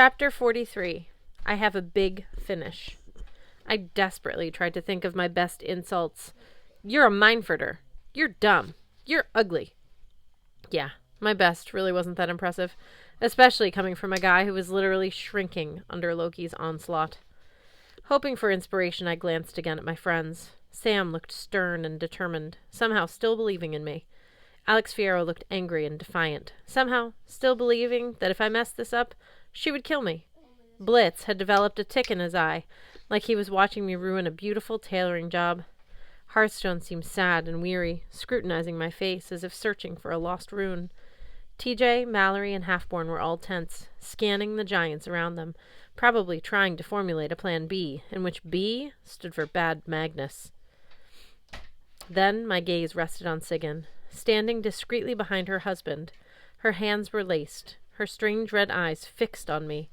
Chapter 43. I have a big finish. I desperately tried to think of my best insults. You're a Mindforder. You're dumb. You're ugly. Yeah, my best really wasn't that impressive, especially coming from a guy who was literally shrinking under Loki's onslaught. Hoping for inspiration, I glanced again at my friends. Sam looked stern and determined, somehow still believing in me. Alex Fierro looked angry and defiant, somehow still believing that if I messed this up, she would kill me. Blitz had developed a tick in his eye, like he was watching me ruin a beautiful tailoring job. Hearthstone seemed sad and weary, scrutinizing my face as if searching for a lost rune. TJ, Mallory, and Halfborn were all tense, scanning the giants around them, probably trying to formulate a plan B, in which B stood for Bad Magnus. Then my gaze rested on Sigyn, standing discreetly behind her husband. Her hands were laced, her strange red eyes fixed on me,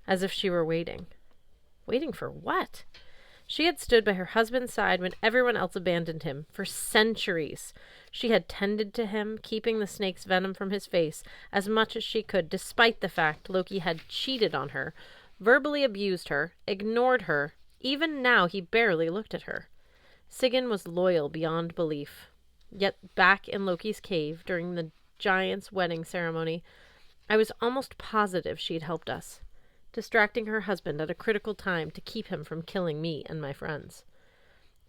as if she were waiting. Waiting for what? She had stood by her husband's side when everyone else abandoned him. For centuries, she had tended to him, keeping the snake's venom from his face as much as she could, despite the fact Loki had cheated on her, verbally abused her, ignored her. Even now, he barely looked at her. Sigyn was loyal beyond belief. Yet back in Loki's cave during the giant's wedding ceremony, I was almost positive she'd helped us, distracting her husband at a critical time to keep him from killing me and my friends.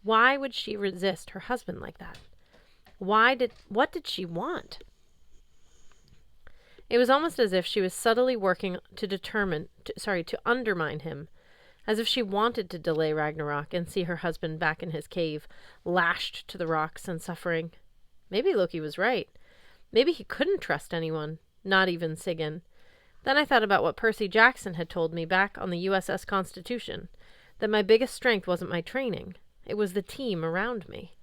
Why would she resist her husband like that? What did she want? It was almost as if she was subtly working to undermine him, as if she wanted to delay Ragnarok and see her husband back in his cave, lashed to the rocks and suffering. Maybe Loki was right. Maybe he couldn't trust anyone, not even Sigyn. Then I thought about what Percy Jackson had told me back on the USS Constitution, that my biggest strength wasn't my training. It was the team around me.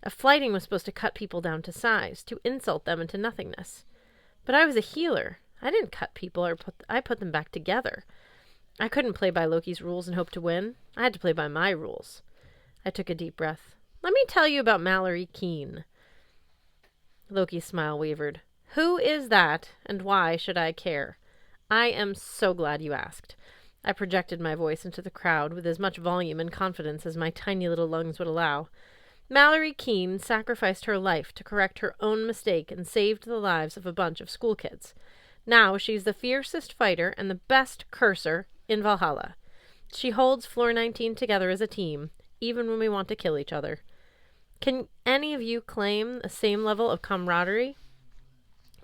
A flighting was supposed to cut people down to size, to insult them into nothingness. But I was a healer. I didn't cut people, I put them back together. I couldn't play by Loki's rules and hope to win. I had to play by my rules. I took a deep breath. Let me tell you about Mallory Keene. Loki's smile wavered. Who is that, and why should I care? I am so glad you asked. I projected my voice into the crowd with as much volume and confidence as my tiny little lungs would allow. Mallory Keene sacrificed her life to correct her own mistake and saved the lives of a bunch of school kids. Now she's the fiercest fighter and the best curser in Valhalla. She holds Floor 19 together as a team, even when we want to kill each other. Can any of you claim the same level of camaraderie?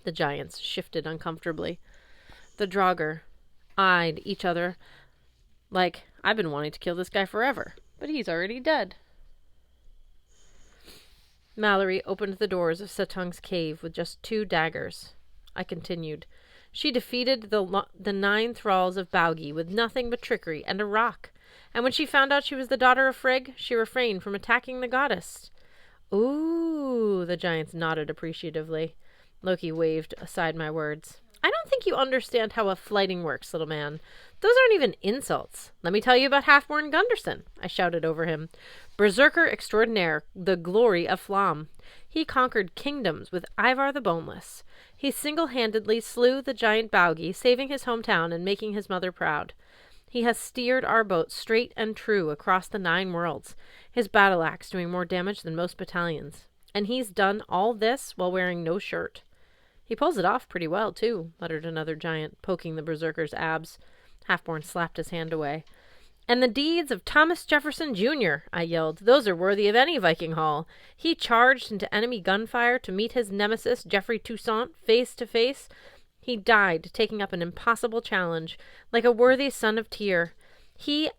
The giants shifted uncomfortably. The Draugr eyed each other like, I've been wanting to kill this guy forever, but he's already dead. Mallory opened the doors of Satung's cave with just 2 daggers. I continued. She defeated the 9 thralls of Baugi with nothing but trickery and a rock. And when she found out she was the daughter of Frigg, she refrained from attacking the goddess. Ooh, the giants nodded appreciatively. Loki waved aside my words. I don't think you understand how a flighting works, little man. Those aren't even insults. Let me tell you about Halfborn Gunderson, I shouted over him. Berserker extraordinaire, the glory of Flam. He conquered kingdoms with Ivar the Boneless. He single-handedly slew the giant Baugi, saving his hometown and making his mother proud. He has steered our boat straight and true across the 9 worlds, his battle axe doing more damage than most battalions. And he's done all this while wearing no shirt. He pulls it off pretty well, too, muttered another giant, poking the berserker's abs. Halfborn slapped his hand away. And the deeds of Thomas Jefferson, Jr., I yelled. Those are worthy of any Viking hall. He charged into enemy gunfire to meet his nemesis, Geoffrey Toussaint, face to face. He died, taking up an impossible challenge, like a worthy son of Tyr. He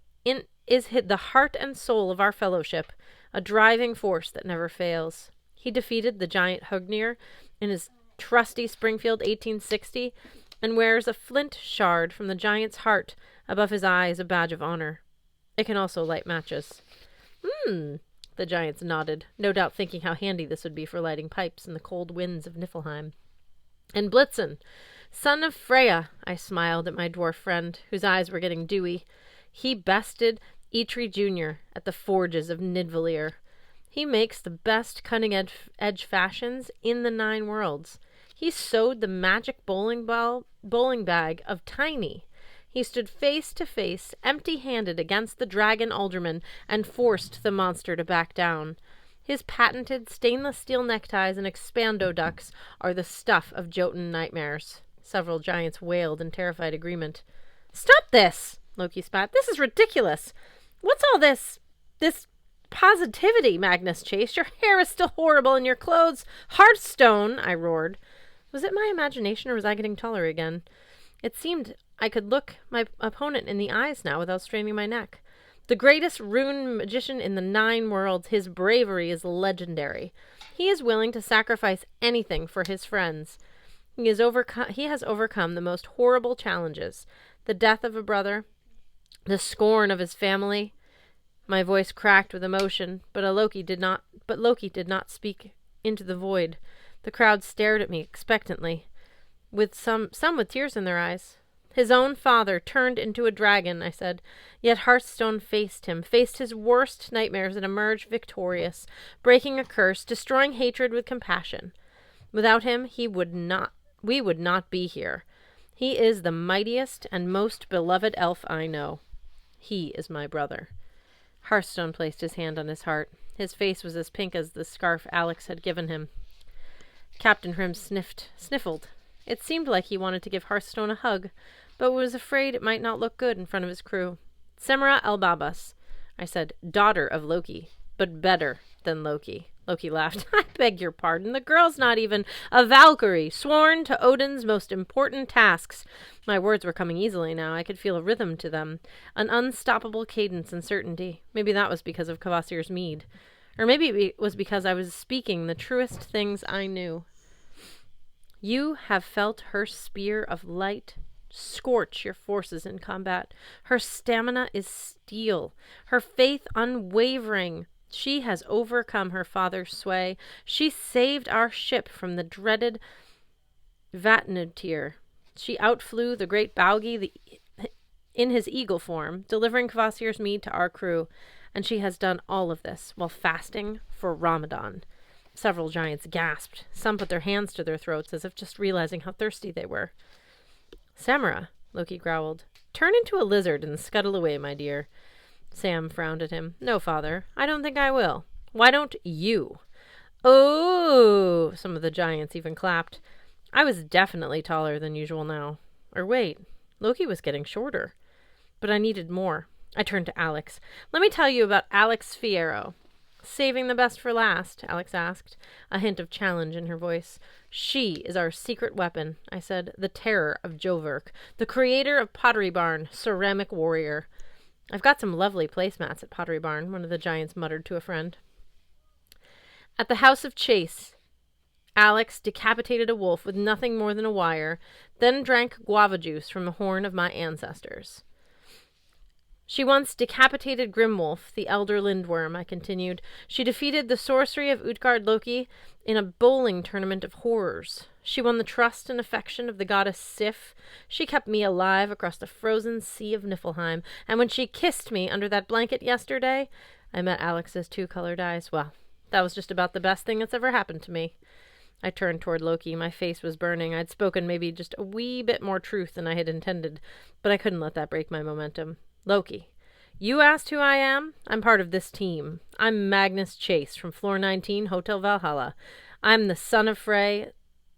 is the heart and soul of our fellowship, a driving force that never fails. He defeated the giant Hugnir in his trusty Springfield 1860, and wears a flint shard from the giant's heart above his eye as a badge of honor. It can also light matches. The giants nodded, no doubt thinking how handy this would be for lighting pipes in the cold winds of Niflheim. And Blitzen, son of Freya, I smiled at my dwarf friend, whose eyes were getting dewy. He bested Eitri Jr. at the forges of Nidvalir. He makes the best cutting-edge fashions in the 9 worlds. He sewed the magic bowling bag of Tiny. He stood face to face, empty-handed against the dragon alderman, and forced the monster to back down. His patented stainless steel neckties and expando ducks are the stuff of Jotun nightmares. Several giants wailed in terrified agreement. "Stop this!" Loki spat. "This is ridiculous. What's all this positivity, Magnus Chase? Your hair is still horrible and your clothes... Hearthstone!" I roared. Was it my imagination or was I getting taller again? It seemed I could look my opponent in the eyes now without straining my neck. The greatest rune magician in the 9 worlds, his bravery is legendary. He is willing to sacrifice anything for his friends. He has overcome the most horrible challenges. The death of a brother, the scorn of his family. My voice cracked with emotion, but Loki did not speak into the void. The crowd stared at me expectantly, with some with tears in their eyes. "His own father turned into a dragon," I said. Yet Hearthstone faced his worst nightmares and emerged victorious, breaking a curse, destroying hatred with compassion. Without him, we would not be here. He is the mightiest and most beloved elf I know. He is my brother. Hearthstone placed his hand on his heart. His face was as pink as the scarf Alex had given him. Captain Hrim sniffled. It seemed like he wanted to give Hearthstone a hug, but was afraid it might not look good in front of his crew. "Semra Elbabas," I said, "daughter of Loki, but better than Loki." Loki laughed. "I beg your pardon. The girl's not even a Valkyrie, sworn to Odin's most important tasks." My words were coming easily now. I could feel a rhythm to them, an unstoppable cadence and certainty. Maybe that was because of Kvasir's mead. Or maybe it was because I was speaking the truest things I knew. "You have felt her spear of light scorch your forces in combat. Her stamina is steel, her faith unwavering. She has overcome her father's sway. She saved our ship from the dreaded Vatnudtir. She outflew the great Baugi in his eagle form, delivering Kvasir's mead to our crew. And she has done all of this while fasting for Ramadan." Several giants gasped. Some put their hands to their throats as if just realizing how thirsty they were. "Samara," Loki growled, "turn into a lizard and scuttle away, my dear." Sam frowned at him. "No, father, I don't think I will. Why don't you?" "Oh!" Some of the giants even clapped. I was definitely taller than usual now. Or wait, Loki was getting shorter. But I needed more. I turned to Alex. "Let me tell you about Alex Fierro." "Saving the best for last?" Alex asked, a hint of challenge in her voice. "She is our secret weapon," I said, "the terror of Joverk, the creator of Pottery Barn, ceramic warrior." "I've got some lovely placemats at Pottery Barn," one of the giants muttered to a friend. At the House of Chase, Alex decapitated a wolf with nothing more than a wire, then drank guava juice from the horn of my ancestors. "She once decapitated Grimwolf, the elder lindworm," I continued. "She defeated the sorcery of Utgard Loki in a bowling tournament of horrors. She won the trust and affection of the goddess Sif. She kept me alive across the frozen sea of Niflheim. And when she kissed me under that blanket yesterday," I met Alex's 2-colored eyes. "Well, that was just about the best thing that's ever happened to me." I turned toward Loki. My face was burning. I'd spoken maybe just a wee bit more truth than I had intended, but I couldn't let that break my momentum. "Loki, you asked who I am? I'm part of this team. I'm Magnus Chase from Floor 19, Hotel Valhalla. I'm the son of Frey,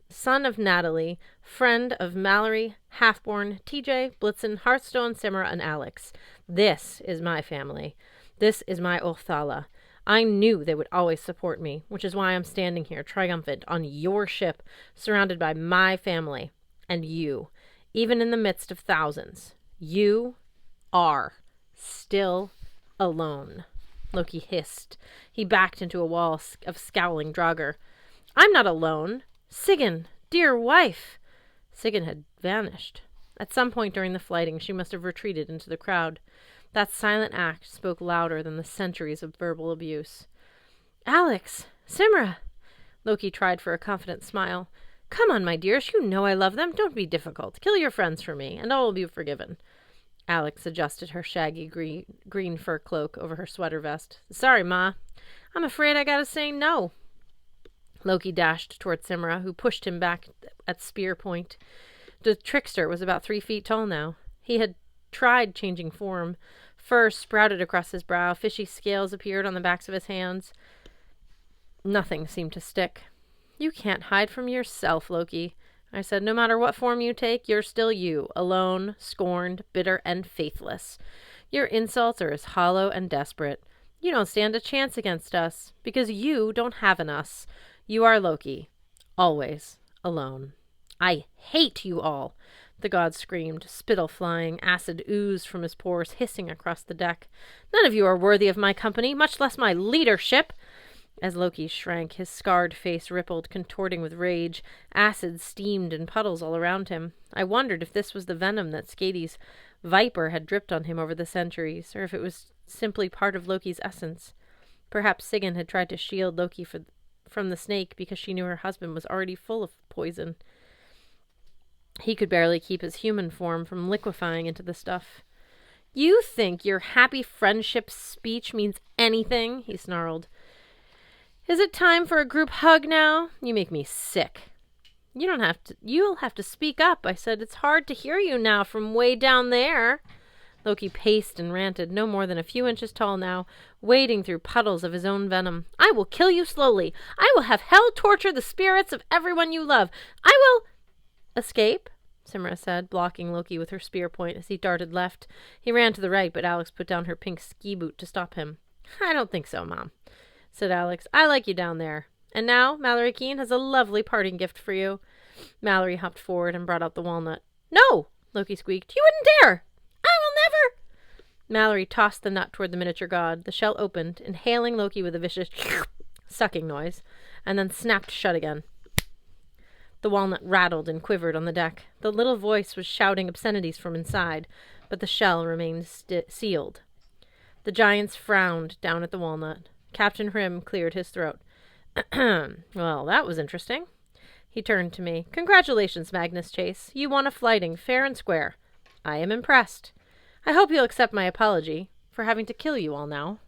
son of Natalie, friend of Mallory, Halfborn, TJ, Blitzen, Hearthstone, Simmer, and Alex. This is my family. This is my Othala. I knew they would always support me, which is why I'm standing here triumphant on your ship, surrounded by my family. And you, even in the midst of thousands, you are still alone." Loki hissed. He backed into a wall of scowling Draugr. "I'm not alone. Sigyn, dear wife." Sigyn had vanished. At some point during the flighting, she must have retreated into the crowd. That silent act spoke louder than the centuries of verbal abuse. "Alex! Simra!" Loki tried for a confident smile. "Come on, my dears. You know I love them. Don't be difficult. Kill your friends for me, and all will be forgiven." Alex adjusted her shaggy green fur cloak over her sweater vest. "Sorry, Ma. I'm afraid I gotta say no." Loki dashed toward Simra, who pushed him back at spear point. The trickster was about 3 feet tall now. He had tried changing form. Fur sprouted across his brow. Fishy scales appeared on the backs of his hands. Nothing seemed to stick. You can't hide from yourself, Loki. I said, no matter what form you take, you're still you, alone, scorned, bitter, and faithless. Your insults are as hollow and desperate. You don't stand a chance against us, because you don't have an us. You are Loki. Always alone. I hate you all, the god screamed, spittle flying, acid oozed from his pores, hissing across the deck. None of you are worthy of my company, much less my leadership. As Loki shrank, his scarred face rippled, contorting with rage. Acid steamed in puddles all around him. I wondered if this was the venom that Skadi's viper had dripped on him over the centuries, or if it was simply part of Loki's essence. Perhaps Sigyn had tried to shield Loki from the snake because she knew her husband was already full of poison. He could barely keep his human form from liquefying into the stuff. You think your happy friendship speech means anything? He snarled. Is it time for a group hug now? You make me sick. You'll have to speak up, I said. It's hard to hear you now from way down there. Loki paced and ranted, no more than a few inches tall now, wading through puddles of his own venom. I will kill you slowly. I will have hell torture the spirits of everyone you love. I will... Escape? Simra said, blocking Loki with her spear point as he darted left. He ran to the right, but Alex put down her pink ski boot to stop him. I don't think so, Mom, said Alex. I like you down there. And now Mallory Keene has a lovely parting gift for you. Mallory hopped forward and brought out the walnut. No, Loki squeaked. You wouldn't dare. I will never. Mallory tossed the nut toward the miniature god. The shell opened, inhaling Loki with a vicious sucking noise, and then snapped shut again. The walnut rattled and quivered on the deck. The little voice was shouting obscenities from inside, but the shell remained sealed. The giants frowned down at the walnut. Captain Hrim cleared his throat. Well, that was interesting. He turned to me. Congratulations, Magnus Chase. You won a flighting, fair and square. I am impressed. I hope you'll accept my apology for having to kill you all now.